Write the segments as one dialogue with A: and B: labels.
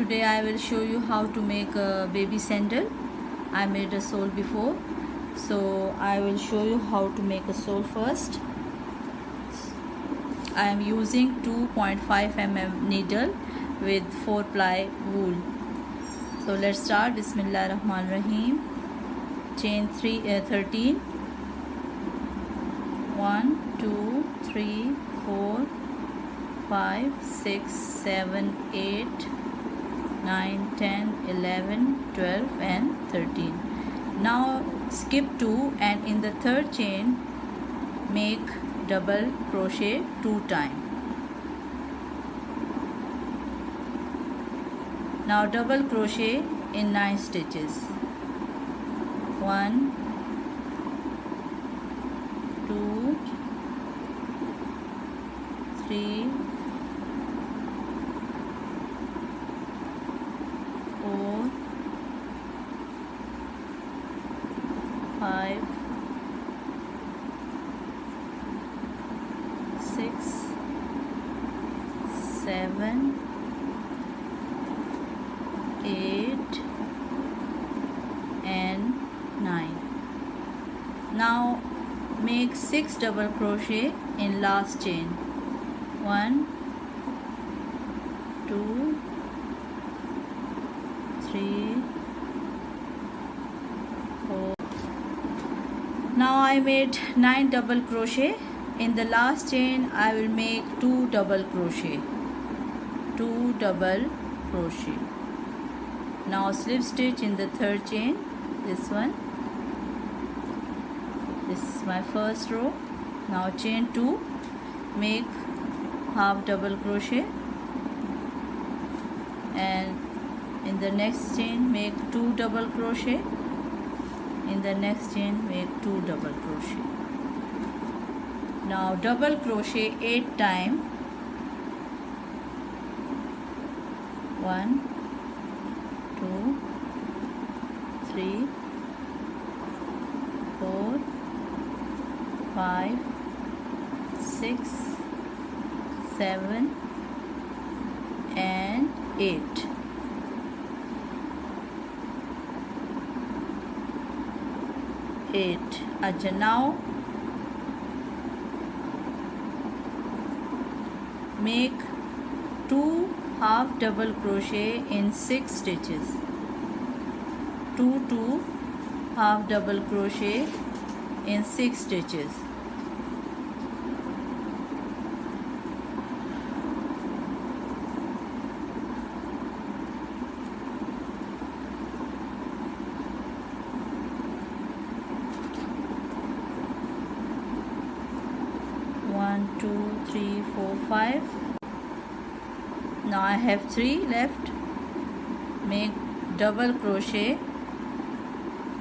A: Today I will show you how to make a baby sandal. I made a sole before, so I will show you how to make a sole first. I am using 2.5 mm needle with 4 ply wool. So let's start. Bismillahirrahmanirrahim. Chain 13. 1 2 3 4 5 6 7 8 9 10 11 12 and 13. Now skip 2 and in the third chain make double crochet 2 times. Now double crochet in 9 stitches. 1 2 3 4 5 6 7 8 and 9. Now make 6 double crochet in last chain. 1 2 3 4. Now I made 9 double crochet. In the last chain I will make 2 double crochet. 2 double crochet. Now slip stitch in the third chain, this one. This is my first row. Now chain 2, make half double crochet, and in the next chain make 2 double crochet. In the next chain make 2 double crochet. Now double crochet 8 times. 1 2 3 4 5 6 7 and 8. Now make 2 half double crochet in 6 stitches. 2 half double crochet in 6 stitches. One, 2, 3, 4, 5. Now I have 3 left. Make double crochet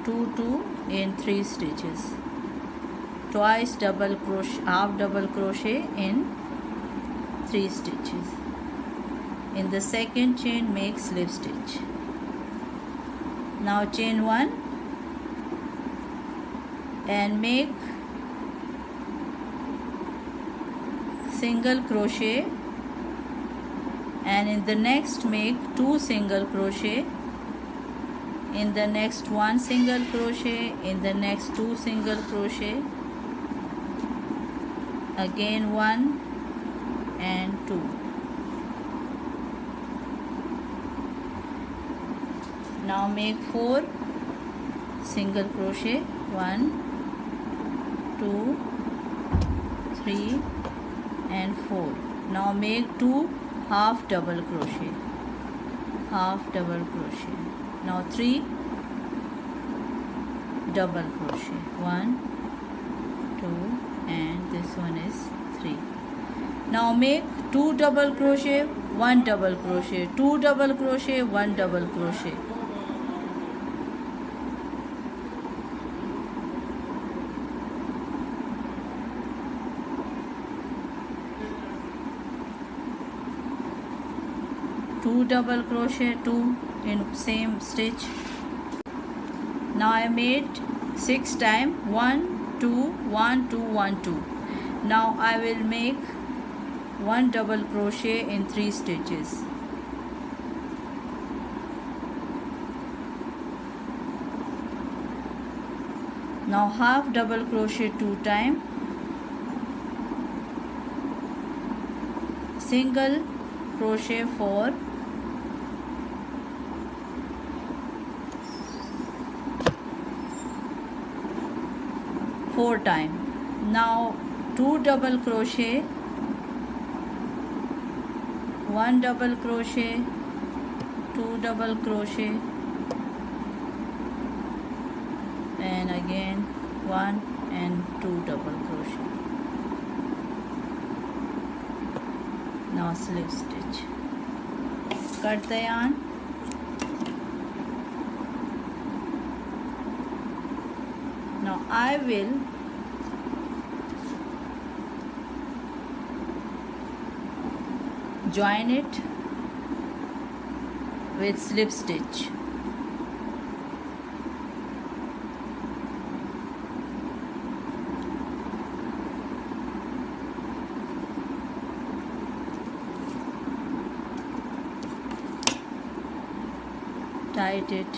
A: 2 in 3 stitches. Twice double crochet, half double crochet in 3 stitches. In the second chain make slip stitch. Now chain 1 and make single crochet, and in the next make 2 single crochet, in the next 1 single crochet, in the next 2 single crochet, again 1 and 2. Now make 4 single crochet. 1 2 3 and 4. Now make 2 half double crochet. Half double crochet. Now 3 double crochet. 1 2 and this one is 3. Now make 2 double crochet, 1 double crochet, 2 double crochet, 1 double crochet. Two double crochet, 2 in same stitch. Now I made 6 times. 1 2 1 2 1 2. Now I will make 1 double crochet in 3 stitches. Now half double crochet 2 times, single crochet for 4 times. Now 2 double crochet, 1 double crochet, 2 double crochet, and again 1 and 2 double crochet. Now slip stitch. Cut the yarn. Now I will join it with slip stitch. Tight it.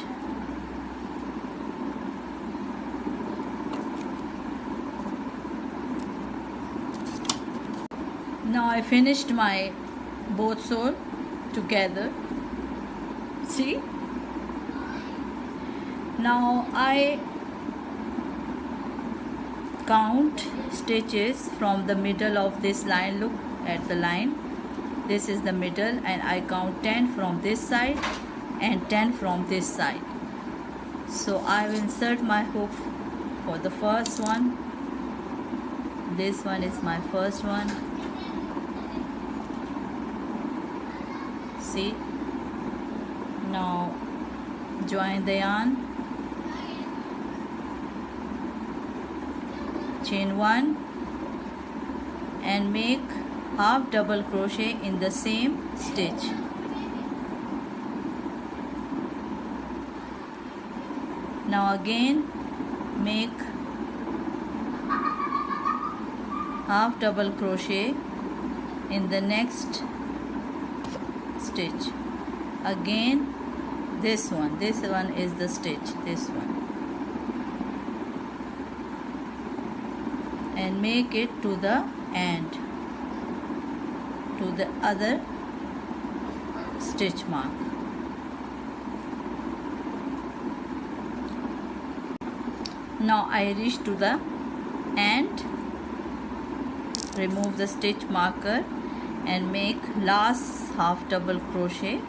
A: Now I finished my both sole together. See? Now I count stitches from the middle of this line. Look at the line. This is the middle, and I count 10 from this side and 10 from this side. So I will insert my hook for the first one. This one is my first one. See? Now join the yarn, chain 1 and make half double crochet in the same stitch. Now again make half double crochet in the next stitch. Again this one is the stitch, this one, and make it to the end, to the other stitch mark. Now I reach to the end, remove the stitch marker and make last half double crochet.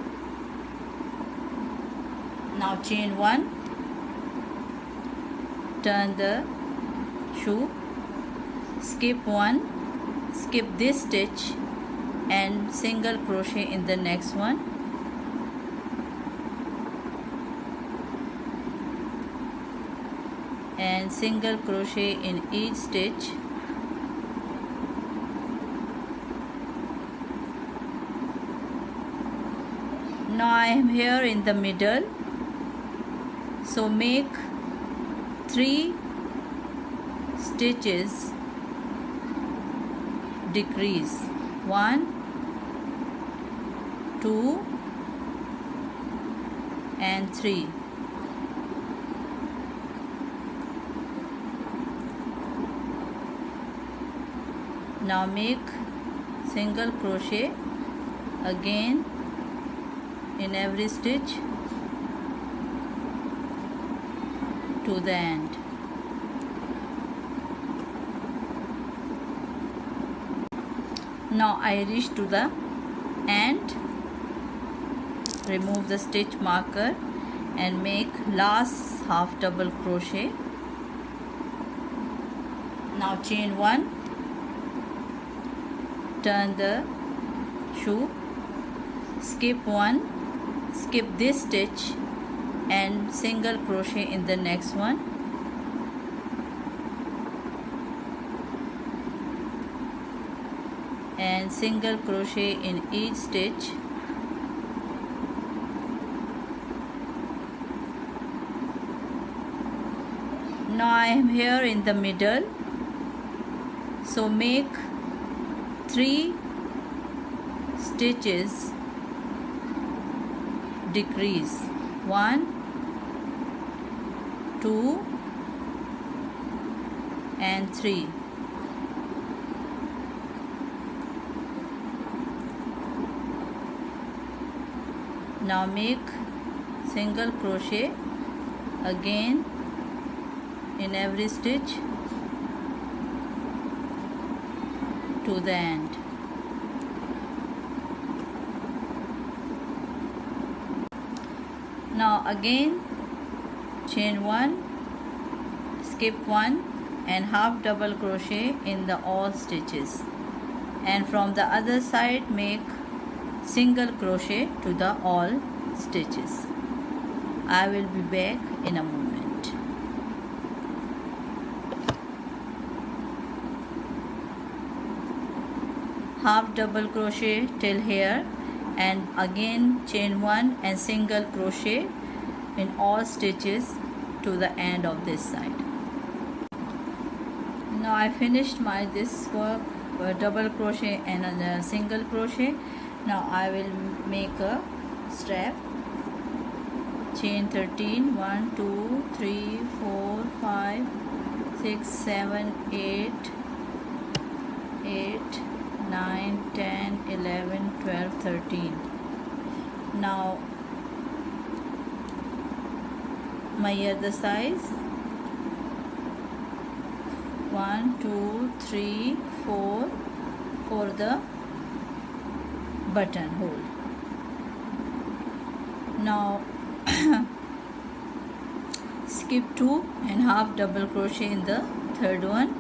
A: Now chain 1, turn the shoe, skip 1, skip this stitch and single crochet in the next one, and single crochet in each stitch. Now I am here in the middle, so make 3 stitches decrease, 1, 2 and 3. Now make single crochet again in every stitch to the end. Now I reach to the end, remove the stitch marker and make last half double crochet. Now chain 1, turn the shoe, skip 1, skip this stitch and single crochet in the next one, and single crochet in each stitch. Now I am here in the middle, so make 3 stitches decrease, 1, 2 and 3. Now make single crochet again in every stitch to the end. Now again chain 1, skip 1 and half double crochet in the all stitches, and from the other side make single crochet to the all stitches. I will be back in a moment. Half double crochet till here and again chain 1 and single crochet in all stitches to the end of this side. Now I finished my this work double crochet and a single crochet. Now I will make a strap. Chain 13, 1, 2, 3, 4, 5, 6, 7, 8, 9, 10, 11, 12, 13. Now my other size 1, 2, 3, 4 for the buttonhole. Now skip 2 and half double crochet in the third one